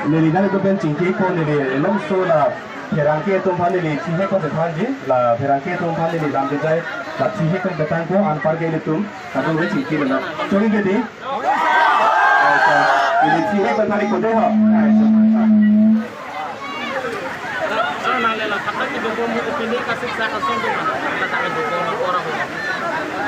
Nili nani dopen cingki ko nili elam so la perangke tumpan nili cihe ko betan ji la perangke tumpan nili lam bejai la cihe ko betan ko an par gele tum kado we cingki bela chogi ke di nili cihe ko thari ko de ho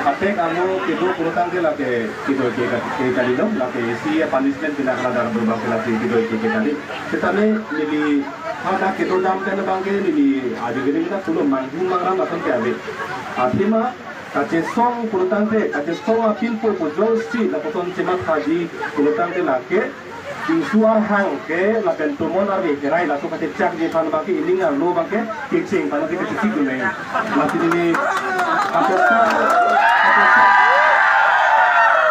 Apek kamu kido kurutang ke lake kido ke kali lo lake si punishment bila kala dalam beberapa lake kido ke kali. Tetapi nili ada kido dam ke bangke nili ada gini kita tulo manggung mangram akan ke abe. Akhirnya kace song kurutang ke kace song apil po jol si la poton cemat haji kurutang ke lake Insuar hang ke la pentomon arbe kerai la so kace cak je pan bangke ilinga lo bangke kecing pan ke kecik gulai. Masih ini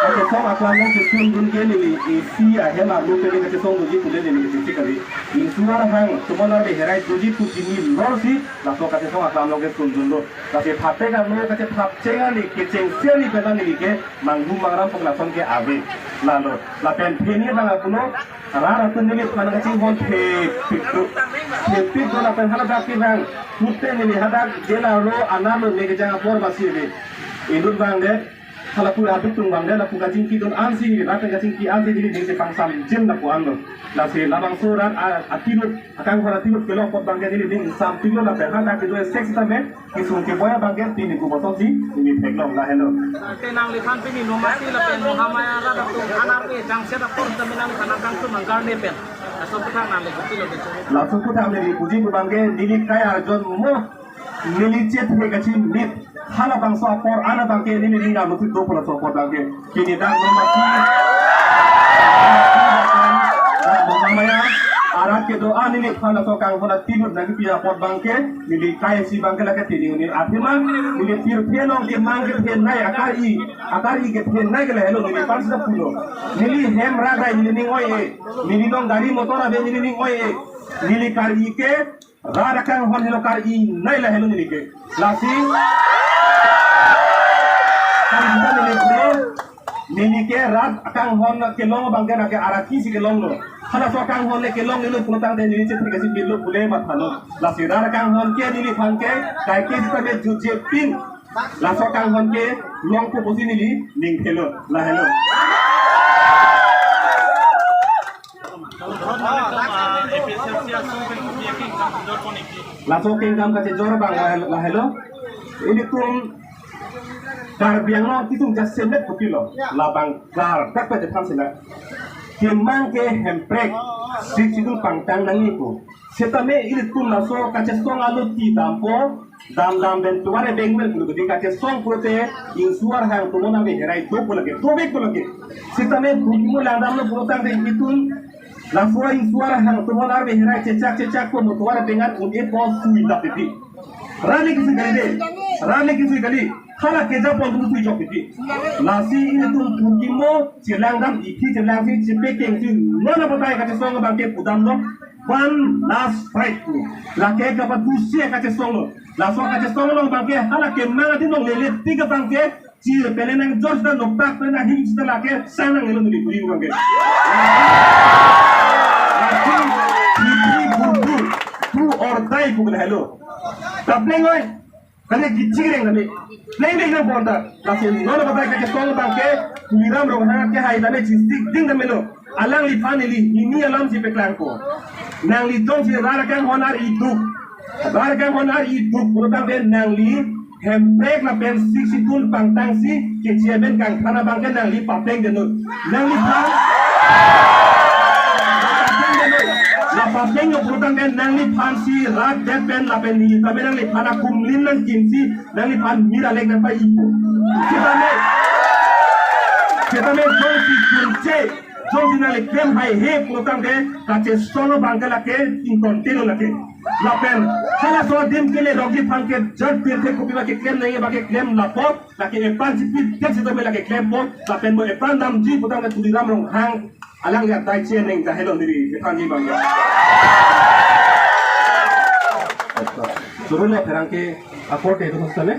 Kace song aklam nong kesun dun ke nili isi ahema lo ke kace song doji kule nili kecik kali. Insuar hang tomon arbe herai doji tu jini lor si la so kace song aklam nong kesun dun lo. Kace phape ka lo kace phap cenga ni kecing seli peta nili ke manggu mangram pok la song ke abe. Lalu la pen pheni bang apuno rara tu nili pan kace hon pik do la pen hala dak bang putte nili hadak jela lo analo nege janga por basile. Idul bang de kalau pun habis tu bang de la puka cingki don ansi rata cingki ansi jadi jadi pangsam jem la pu ando la se la bang surat atilut akan kala tilut kelo pot bang de jadi sam tilo la pen hadak do sex tame kisun ke boya bang de tini ku botosi ini peklong la hello tenang lipan pini nomasi la pen mohamaya la tu anak pe jangse da por taminang kanakang tu manggar ne pen asal kita nale kutilo de langsung kita ambil puji bang de nili kaya jon mo nili cet he kacin nit hala bangsa por ana bangke nili ringa mutu do pola so por bangke kini dak nomati mohamaya arak ke doa nili khala so kang hola tinut lagi pia por bangke nili kaya si bangke lagi tini nili akhirnya nili tir pelong ke mangke pen nai akari ke pen nai ke hello nili pas da pulo nili hem raga nili ningoy nili dong gari motor abe nili ningoy nili kari ke rara kang hon hello kari nai la hello nili ke lasi nili ke rat kang hon ke long bangke na ke araki si ke long no hala so kang hon ke long nili punutang de nili cetri ke si bilu bule mat halo la si rara kang hon ke nili phanke kai ke si ke juje pin la so kang hon ke long ko posi nili ning hello la hello la so kengam ka jor bang la hello ini tum dar biang no kitung jasemet putilo labang gar tak pada tamsela kemang ke hemprek sikidul pangtang nangiku setame ini tum na so kace song alu ti dampo dam ben tuare bengmel kulu di kace song prote insuar hang tumona be herai do lagi setame bukimu landam no protang de itun la fo insuar hang tumona be herai cecak ko mutuare bengan unde pos suida pipi rani kisi gali hala keja pon tu tu jokiti lasi ini tu tukimo cilangam iki cilang si cipekeng si mana batai kace song bangke pudam no one last fight tu la ke ka patu si kace song no la so kace song no bangke hala ke mana tin no lele tiga bangke ci pelenang George dan noktak pena him setelah ke sana ngelo ni buri bangke tu or die pugul hello tapleng oi kane gichigireng nami pleng na bonda kasi nono batai kace song bangke miram ro hana ke hai dame chistik ding namelo alang li family ini alam si peklang ko nang li dong si rarakan honar itu kurang ben nang li hemprek na ben siksi tul pangtang si keciaben kang kana bangke nang li papeng denut nang li la papeng yo kurang ben nang li pansi rat ben la ben ni tabe nang li pana kumlin nang kinsi nang li pan mira lek nang pa ipo kita ne kita me jong si kunce jong si nale kem hai he program ke kache sono bangka lake in kontinu lake lapen salah so dim ke le rogi pangke jat dir ke kopi lake kem nahi bake kem lapot lake epan sipi tek sito me lake kem pot lapen mo epan dam ji program ke tudiram rong hang alang ya dai chen neng da hello diri epan ji bangya Suruh lo kerang ke akorte itu maksudnya